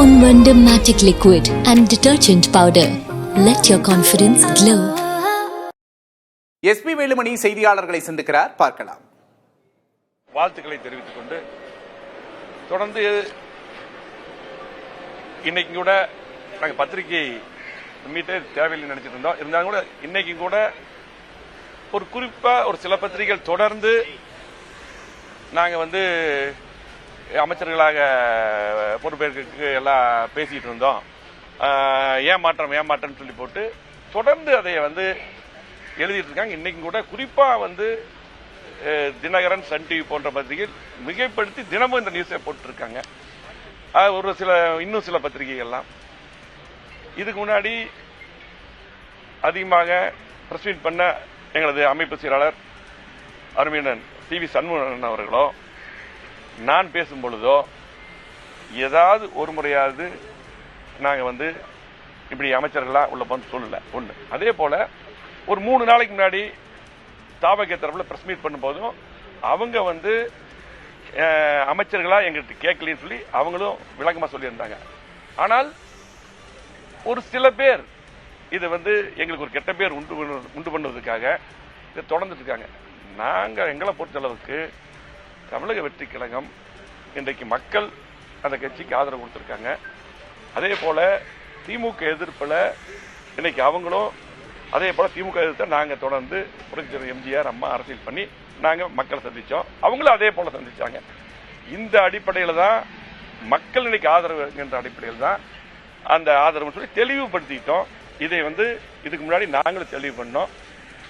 Pon Vanda Matic Liquid and Detergent Powder. Let your confidence glow. SP Velumani செய்தியாளர்களை சந்திக்கிறார், பார்க்கலாம். வாழ்த்துக்களை தெரிவித்துக் கொண்டு தொடர்ந்து இன்னைக்கு கூட நாங்கள் பத்திரிகை மீட்டே தேவையில்லை நினைச்சிட்டு இருந்தோம். இருந்தாலும் கூட இன்னைக்கு கூட ஒரு குறிப்பா ஒரு சில பத்திரிகைகள் தொடர்ந்து நாங்கள் அமைச்சர்களாக பொறுப்பேற்க எல்லாம் பேசிட்டு இருந்தோம். ஏமாற்றம் சொல்லி போட்டு தொடர்ந்து அதை எழுதிட்டு இருக்காங்க. இன்னைக்கு கூட குறிப்பா தினகரன், சன் டிவி போன்ற பத்திரிகைகள் மிகைப்படுத்தி தினமும் இந்த நியூஸை போட்டுருக்காங்க. இன்னும் சில பத்திரிகைகள்லாம் இதுக்கு முன்னாடி அதிகமாக பிரஸ் மீட் பண்ண எங்களது அமைப்பு செயலாளர் அருமையண்ணன் TV சண்முகன் அவர்களோ, நான் பேசும் பொழுதோ ஏதாவது ஒரு முறையாவது நாங்கள் இப்படி அமைச்சர்களா உள்ள சொல்லல ஒண்ணு. அதே போல ஒரு 3 நாளைக்கு முன்னாடி தாவக தரப்புல பிரஸ் மீட் பண்ணும்போதும் அவங்க அமைச்சர்களா எங்கிட்ட கேட்கலன்னு சொல்லி அவங்களும் விளக்கமா சொல்லியிருந்தாங்க. ஆனால் ஒரு சில பேர் இது எங்களுக்கு ஒரு கெட்ட பேர் உண்டு பண்ணுவதற்காக இதை தொடர்ந்துட்டு இருக்காங்க. எங்களை பொறுத்தளவுக்கு தமிழக வெற்றி கழகம் இன்றைக்கு மக்கள் அந்த கட்சிக்கு ஆதரவு கொடுத்திருக்காங்க. அதே போல திமுக எதிர்ப்புல இன்னைக்கு அவங்களும் அதே போல திமுக எதிர்த்த நாங்க தொடர்ந்து புரட்சித்தலைவர் எம்ஜிஆர் அம்மா அரசியல் பண்ணி நாங்க மக்களை சந்திச்சோம். அவங்களும் அதே போல சந்திச்சாங்க. இந்த அடிப்படையில தான் மக்கள் இன்னைக்கு ஆதரவு என்ற அடிப்படையில் தான் அந்த ஆதரவு சொல்லி தெளிவுபடுத்திட்டோம். இதை இதுக்கு முன்னாடி நாங்களும் தெளிவு பண்ணோம்.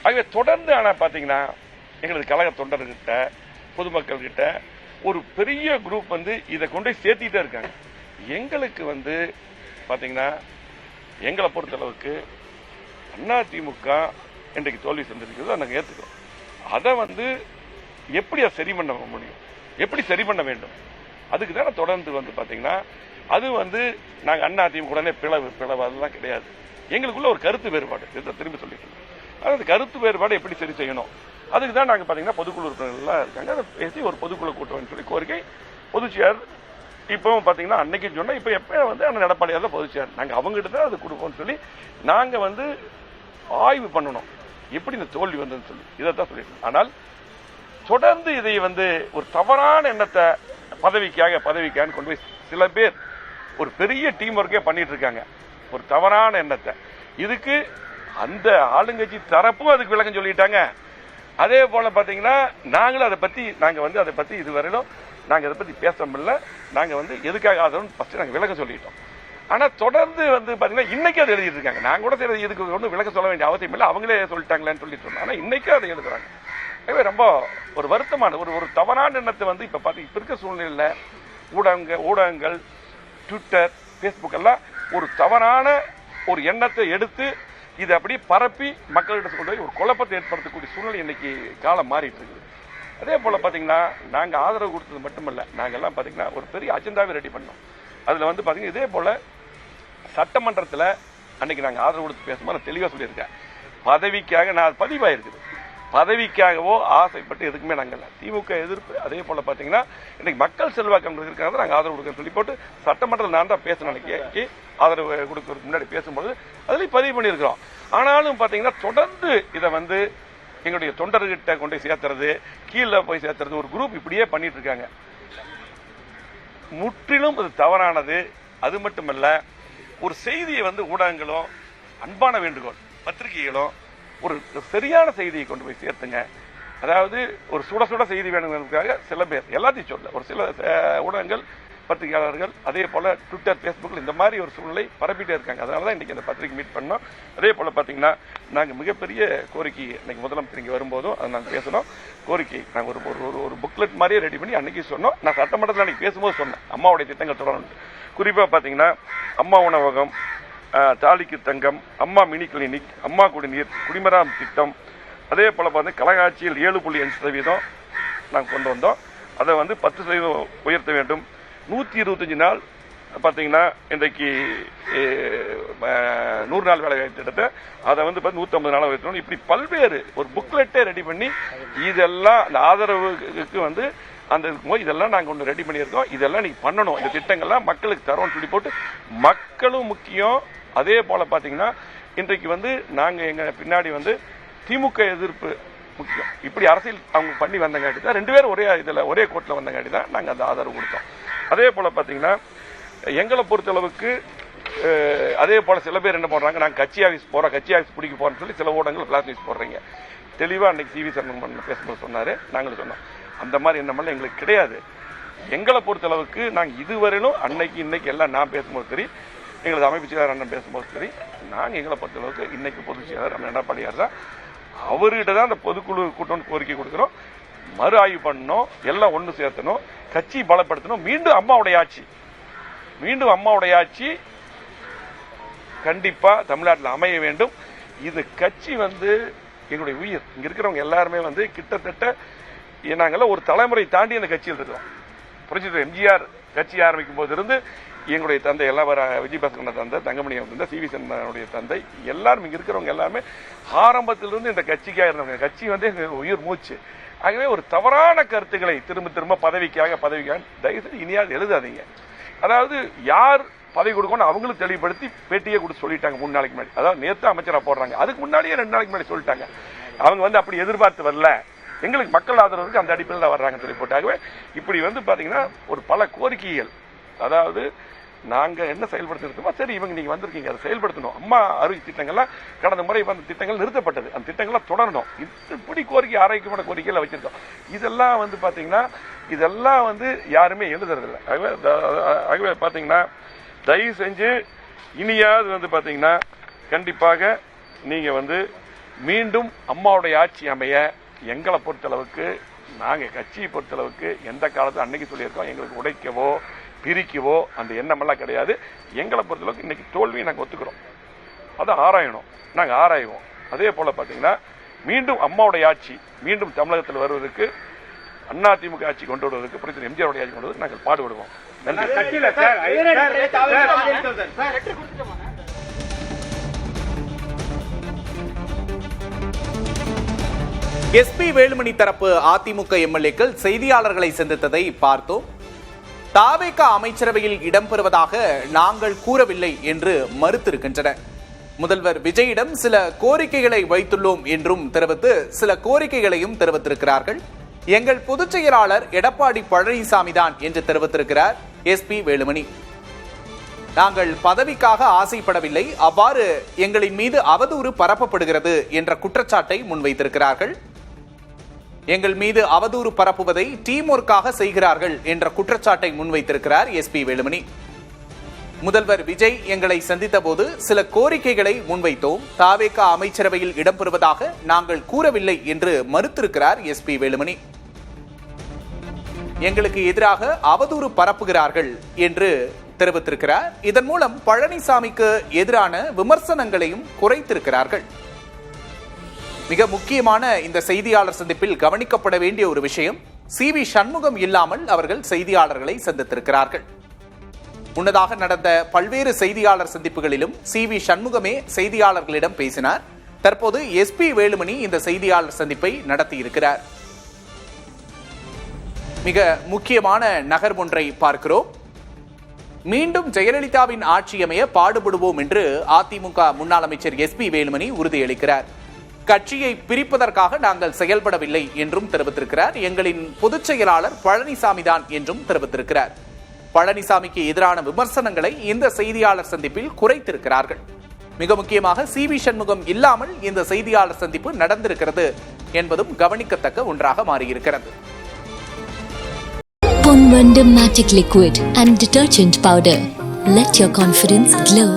ஆகவே தொடர்ந்து ஆனா பாத்தீங்கன்னா எங்களது கழக தொண்டர்கிட்ட பொதுமக்கள் கிட்ட ஒரு பெரிய குரூப் இதை கொண்டு சேர்த்திட்டே இருக்காங்க. எங்களுக்கு பாத்தீங்கன்னா எங்களை பொறுத்தளவுக்கு அதிமுக இன்றைக்கு தோல்வி செஞ்சிருக்கிறது நாங்கள் ஏற்றுக்கிறோம். அதை எப்படி சரி பண்ண முடியும், எப்படி சரி பண்ண வேண்டும், அதுக்கு தானே தொடர்ந்து பாத்தீங்கன்னா அது நாங்கள் அதிமுக உடனே பிளவு அதெல்லாம் கிடையாது. எங்களுக்குள்ள ஒரு கருத்து வேறுபாடு, இதை திரும்பி சொல்லிட்டு அந்த கருத்து வேறுபாடு எப்படி சரி செய்யணும், அதுக்கு தான் நாங்கள் பாத்தீங்கன்னா பொதுக்குழு உறுப்பினர்கள் இருக்காங்க. அதை பேசி ஒரு பொதுக்குழு கூட்டம்னு சொல்லி கோரிக்கை பொதுச்செயர் இப்பவும் பாத்தீங்கன்னா அன்னைக்கு சொன்னா இப்ப எப்ப அந்த எடப்பாடியார் தான் பொதுச்செயர், நாங்க அவங்ககிட்ட தான் அது கொடுப்போம்னு சொல்லி நாங்க ஆய்வு பண்ணணும் எப்படி இந்த தோல்வி வந்ததுன்னு சொல்லி இதைத்தான் சொல்லிட்டு. ஆனால் தொடர்ந்து இதை ஒரு தவறான எண்ணத்தை பதவிக்காக கொண்டு போய் சில பேர் ஒரு பெரிய டீம் ஒர்க்கே பண்ணிட்டு இருக்காங்க. ஒரு தவறான எண்ணத்தை இதுக்கு அந்த ஆளுங்கட்சி தரப்பும் அதுக்கு விளக்கம் சொல்லிட்டாங்க. அதே போல பாத்தீங்கன்னா நாங்களும் அதை பத்தி இதுவரையிலும் நாங்க அதை பத்தி பேச முடியல. நாங்க எதுக்காக ஆதரவு ஃபர்ஸ்ட் நாங்க விளக்கம் சொல்லிட்டோம். ஆனா தொடர்ந்து பாத்தீங்கன்னா இன்னைக்கு அதை எழுதிட்டு இருக்காங்க. நாங்க கூட சரி இதுக்கு ஒன்றும் விளக்கம் சொல்ல வேண்டிய அவசியம் இல்லை, அவங்களே சொல்லிட்டாங்களேன்னு சொல்லிட்டு இருந்தோம். ஆனா இன்னைக்கு அதை எழுதுறாங்க. எனவே ரொம்ப ஒரு வருத்தமான ஒரு தவறான எண்ணத்தை இப்ப பாத்தீங்க இப்ப இருக்க சூழ்நிலையில ஊடகங்கள் ட்விட்டர், பேஸ்புக் எல்லாம் ஒரு தவறான ஒரு எண்ணத்தை எடுத்து இதை அப்படியே பரப்பி மக்களிடம் கொண்டு போய் ஒரு குழப்பத்தை ஏற்படுத்தக்கூடிய சூழ்நிலை இன்னைக்கு காலம் மாறிட்டு இருக்குது. அதே போல பாத்தீங்கன்னா நாங்க ஆதரவு கொடுத்தது மட்டுமல்ல, நாங்க எல்லாம் பாத்தீங்கன்னா ஒரு பெரிய அஜெண்டாவே ரெடி பண்ணோம். அதுல பாத்தீங்கன்னா இதே போல சட்டமன்றத்தில் அன்னைக்கு நாங்க ஆதரவு கொடுத்து பேசும்போது தெளிவா சொல்லியிருக்கேன். பதவிக்காக நான் பதிவாயிருக்குது, பதவிக்காகவோ ஆசைப்பட்டு எதுக்குமே நாங்கள் திமுக எதிர்ப்பு. அதே போல பாத்தீங்கன்னா இன்னைக்கு மக்கள் செல்வாக்கம் இருக்காங்க, நாங்கள் ஆதரவு கொடுக்க சொல்லி போட்டு சட்டமன்றத்தில் நான் தான் பேசினேன். அன்னைக்கு ஆதரவு கொடுக்கறதுக்கு முன்னாடி பேசும்போது அதுலயும் பதிவு பண்ணியிருக்கிறோம். ஆனாலும் பாத்தீங்கன்னா தொடர்ந்து இதை எங்களுடைய தொண்டர்கிட்ட கொண்டு சேர்த்துறது, கீழே போய் சேர்த்துறது, ஒரு குரூப் இப்படியே பண்ணிட்டு இருக்காங்க. முற்றிலும் அது தவறானது. அது மட்டுமல்ல, ஒரு செய்தியை ஊடகங்களும் அன்பான வேண்டுகோள் பத்திரிகைகளும் ஒரு சரியான செய்தியை கொண்டு போய் சேர்த்துங்க. அதாவது ஒரு சுட சுட செய்தி வேணுங்கிறதுக்காக சில பேர் எல்லாத்தையும் சொல்ல ஒரு சில ஊடகங்கள் பத்திரிகையாளர்கள் அதே போல ட்விட்டர், பேஸ்புக்கில் இந்த மாதிரி ஒரு சூழ்நிலை பரப்பிட்டே இருக்காங்க. அதனாலதான் இன்னைக்கு அந்த பத்திரிகை மீட் பண்ணோம். அதே போல பாத்தீங்கன்னா நாங்க மிகப்பெரிய கோரிக்கை இன்னைக்கு முதலமைச்சர் இங்க வரும்போதும் அதை நாங்க பேசணும். கோரிக்கை நாங்க ஒரு புக்லெட் மாதிரியே ரெடி பண்ணி அன்னைக்கு சொன்னோம். நான் சட்டமன்றத்தில் அன்னைக்கு பேசும்போது சொன்னேன் அம்மாவுடைய திட்டங்கள் தொடரணும். குறிப்பா பாத்தீங்கன்னா அம்மா உணவகம், தாலிக்கு தங்கம், அம்மா மினி கிளினிக், அம்மா குடிநீர், குடிமராமத்து திட்டம், அதே போல கழகாட்சியில் 7.5% நாங்கள் கொண்டு வந்தோம். அதை 10% உயர்த்த வேண்டும். 125 நாள் பாத்தீங்கன்னா இன்றைக்கு 100 நாள் வேலை திட்டத்தை அதை 150 நாள் உயர்த்தணும். இப்படி பல்வேறு ஒரு புக்லெட்டே ரெடி பண்ணி இதெல்லாம் அந்த ஆதரவுக்கு அந்த இருக்கும்போது இதெல்லாம் நாங்கள் ஒன்று ரெடி பண்ணியிருக்கோம், இதெல்லாம் நீங்கள் பண்ணணும், இந்த திட்டங்கள்லாம் மக்களுக்கு தரோன்னு சொல்லி போட்டு மக்களும் முக்கியம். அதே போல் பார்த்தீங்கன்னா இன்றைக்கு வந்து நாங்கள் எங்கள் பின்னாடி வந்து திமுக எதிர்ப்பு முக்கியம். இப்படி அரசியல் அவங்க பண்ணி வந்தங்காட்டி தான் 2 பேரும் ஒரே கோர்ட்டில் வந்தங்காட்டி தான் நாங்கள் அந்த ஆதரவு கொடுத்தோம். அதே போல் பார்த்தீங்கன்னா எங்களை பொறுத்தளவுக்கு அதே போல் சில பேர் என்ன பண்ணுறாங்க, நாங்கள் கட்சி ஆஃபீஸ் பிடிக்க போகிறோம்னு சொல்லி சில ஊடகங்கள் பிளாஸ் நியூஸ் போடுறீங்க. தெளிவாக அன்றைக்கி சிவி சண்முகம் பேசும்போது சொன்னார், நாங்களும் சொன்னோம் அந்த மாதிரி எண்ணமெல்லாம் எங்களுக்கு கிடையாது. எங்களை பொறுத்தளவுக்கு நாங்கள் இதுவரையிலும் இன்னைக்கு எல்லாம் நான் பேசும்போது சரி, எங்களது அமைப்பு செயலாளர் அண்ணன் பேசும்போது சரி, நாங்கள் எங்களை பொறுத்தளவுக்கு இன்னைக்கு பொதுச் செயலாளர் அண்ணன் எடப்பாடியார் தான், அவர்கிட்ட தான் அந்த பொதுக்குழு கூட்டம்னு கோரிக்கை கொடுக்குறோம். மறு ஆய்வு பண்ணணும், எல்லாம் ஒன்று சேர்த்தணும், கட்சி பலப்படுத்தணும். மீண்டும் அம்மாவுடைய ஆட்சி கண்டிப்பா தமிழ்நாட்டில் அமைய வேண்டும். இது கட்சி வந்து எங்களுடைய உயிர். இங்க இருக்கிறவங்க எல்லாருமே வந்து கிட்டத்தட்ட நாங்கெல்லாம் ஒரு தலைமுறை தாண்டி அந்த கட்சியில் இருக்கிறோம். புரிஞ்சுது? எம்ஜிஆர் கட்சி ஆரம்பிக்கும் போது இருந்து எங்களுடைய தந்தை எல்லாம் விஜயபாஸ்கரன் தந்தை, தங்கமணி தந்தை, சிவி சண்முகனுடைய தந்தை, எல்லாரும் இங்க இருக்கிறவங்க எல்லாருமே ஆரம்பத்திலிருந்து இந்த கட்சிக்காக இருந்தவங்க. கட்சி வந்து எங்க உயிர் மூச்சு. ஆகவே ஒரு தவறான கருத்துக்களை திரும்ப பதவிக்காக தயவுசெய்து இனியாவது எழுதாதீங்க. அதாவது யார் பதவி கொடுக்கணும் அவங்களும் தெளிவுபடுத்தி பேட்டியே கொடுத்து சொல்லிட்டாங்க 3 நாளைக்கு முன்னாடி. அதாவது நேற்று அமைச்சராக போடுறாங்க, அதுக்கு முன்னாடியே 2 நாளைக்கு முன்னாடி சொல்லிட்டாங்க. அவங்க வந்து அப்படி எதிர்பார்த்து வரல, எங்களுக்கு மக்கள் ஆதரவு இருக்கு, அந்த அடிப்படையில் தான் வர்றாங்கன்னு சொல்லி போட்டாகவே இப்படி வந்து பாத்தீங்கன்னா ஒரு பல கோரிக்கைகள், அதாவது நாங்க என்ன செயல்படுத்திருக்கோமோ சரி, இவங்க நீங்க வந்திருக்கீங்க அதை செயல்படுத்தணும். அம்மா அறிவிச்ச திட்டங்கள்லாம் கடந்த முறை வந்த திட்டங்கள் நிறுத்தப்பட்டது, அந்த திட்டங்கள்லாம் தொடரணும். இப்படி கோரிக்கை ஆரோக்கியமான கோரிக்கையில் வச்சிருக்கோம். இதெல்லாம் வந்து பாத்தீங்கன்னா இதெல்லாம் வந்து யாருமே எழுதுறதில்லை. ஆகவே பாத்தீங்கன்னா தயவு செஞ்சு இனியாவது வந்து பாத்தீங்கன்னா கண்டிப்பாக நீங்க வந்து மீண்டும் அம்மாவுடைய ஆட்சி அமைய எங்களை பொறுத்தளவுக்கு, நாங்கள் கட்சியை பொறுத்தளவுக்கு எந்த காலத்தில் அன்னைக்கு சொல்லியிருக்கோம், எங்களுக்கு உடைக்கவோ பிரிக்கவோ அந்த எண்ணமெல்லாம் கிடையாது. எங்களை பொறுத்தளவுக்கு இன்னைக்கு தோல்வியை நாங்கள் ஒத்துக்கிறோம், அதை ஆராயணும், நாங்கள் ஆராய்வோம். அதே போல் பார்த்தீங்கன்னா மீண்டும் அம்மாவுடைய ஆட்சி மீண்டும் தமிழகத்தில் வருவதற்கு, அதிமுக ஆட்சி கொண்டு வருவதற்கு, புரிஞ்சு எம்ஜிஆருடைய ஆட்சி கொண்டு வருவதற்கு நாங்கள் பாடுபடுவோம். எஸ்பி வேலுமணி தரப்பு அதிமுக எம்எல்ஏக்கள் செய்தியாளர்களை சந்தித்ததை பார்த்தோம். தாவேக அமைச்சரவையில் இடம்பெறுவதாக நாங்கள் கூறவில்லை என்று மறுத்திருக்கின்றனர். முதல்வர் விஜயிடம் சில கோரிக்கைகளை வைத்துள்ளோம் என்றும் தெரிவித்து சில கோரிக்கைகளையும் தெரிவித்திருக்கிறார்கள். எங்கள் பொதுச் செயலாளர் எடப்பாடி பழனிசாமி தான் என்று தெரிவித்திருக்கிறார் எஸ்பி வேலுமணி. நாங்கள் பதவிக்காக ஆசைப்படவில்லை, அவ்வாறு எங்களின் மீது அவதூறு பரப்பப்படுகிறது என்ற குற்றச்சாட்டை முன்வைத்திருக்கிறார்கள். எங்கள் மீது அவதூறு பரப்புவதை டீம் ஒர்க்காக செய்கிறார்கள் என்ற குற்றச்சாட்டை முன்வைத்திருக்கிறார் எஸ்பி வேலுமணி. முதல்வர் விஜய் எங்களை சந்தித்த போது சில கோரிக்கைகளை முன்வைத்தோம், தாவேக அமைச்சரவையில் இடம்பெறுவதாக நாங்கள் கூறவில்லை என்று மறுத்திருக்கிறார் எஸ்பி வேலுமணி. எங்களுக்கு எதிராக அவதூறு பரப்புகிறார்கள் என்று தெரிவித்திருக்கிறார். இதன் மூலம் பழனிசாமிக்கு எதிரான விமர்சனங்களையும் குறைத்திருக்கிறார்கள். மிக முக்கியமான இந்த செய்தியாளர் சந்திப்பில் கவனிக்கப்பட வேண்டிய ஒரு விஷயம், சிவி சண்முகம் இல்லாமல் அவர்கள் செய்தியாளர்களை சந்தித்திருக்கிறார்கள். முன்னதாக நடந்த பல்வேறு செய்தியாளர் சந்திப்புகளிலும் சிவி சண்முகமே செய்தியாளர்களிடம் பேசினார். தற்போது எஸ்பி வேலுமணி இந்த செய்தியாளர் சந்திப்பை நடத்தியிருக்கிறார். மிக முக்கியமான நகர் ஒன்றை பார்க்கிறோம். மீண்டும் ஜெயலலிதாவின் ஆட்சி அமைய பாடுபடுவோம் என்று அதிமுக முன்னாள் அமைச்சர் எஸ்பி வேலுமணி உறுதியளிக்கிறார். கட்சியை பிரிப்பதற்காக நாங்கள் செயல்படவில்லை என்றும் தெரிவித்திருக்கிறார். எங்களின் பொதுச் செயலாளர் பழனிசாமி தான் என்றும் தெரிவித்திருக்கிறார். பழனிசாமிக்கு எதிரான விமர்சனங்களை இந்த செய்தியாளர் சந்திப்பில் குறைத்திருக்கிறார்கள். மிக முக்கியமாக சிவி சண்முகம் இல்லாமல் இந்த செய்தியாளர் சந்திப்பு நடந்திருக்கிறது என்பதும் கவனிக்கத்தக்க ஒன்றாக மாறியிருக்கிறது. Ponvandam Magic Liquid and Detergent Powder. Let your confidence glow.